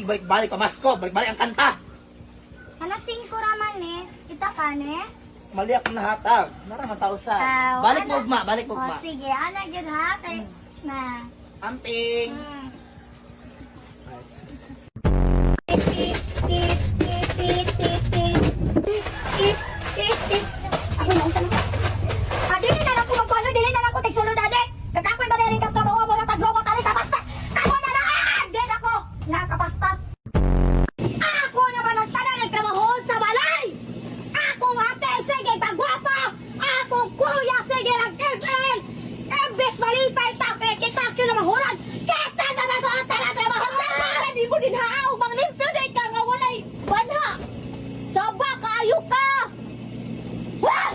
balik-balik pamasko, balik-balik ang kanta. Alas 5 raman ni. Kita ka ni. Mali ako nahatag. Naraman tao sa. Balik mo ugma, balik mo ugma. Sige, ana gyud ha kay na. Amping. Ako na unsa na. Dili na lang ko magpalo, dili na lang ko tigsulod ade. Kakapoy ba rin ka taro mo na taglobo tali kapastas. Ako na lang, din ako. Nakapastas. Ako naman ang tanan nagtrabaho sa balay. Ako ate sige pagwapa. Ako kuya sige nag-FL. Embes malipay take kita kyo na mahulan. Kita naman ko ang tanan trabaho sa balay. Di mo din haaw mang limpyo day ka nga walay banha. Saba kayo ka. Wah!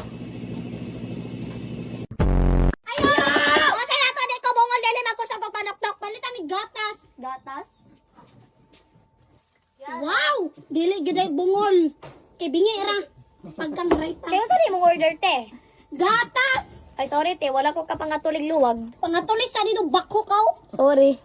Ayun! O kaya to, di ko bungon dili magkusog og panoktok. Palitan ni gatas. Gatas? Wow! Dili giday bungol. Kay bingi ra. Pagkang right. Kayo sa di mong order, te? Gatas! Ay, sorry, te. Wala ko ka pangatulig luwag. Pangatulis sa dito bako kaw. Sorry.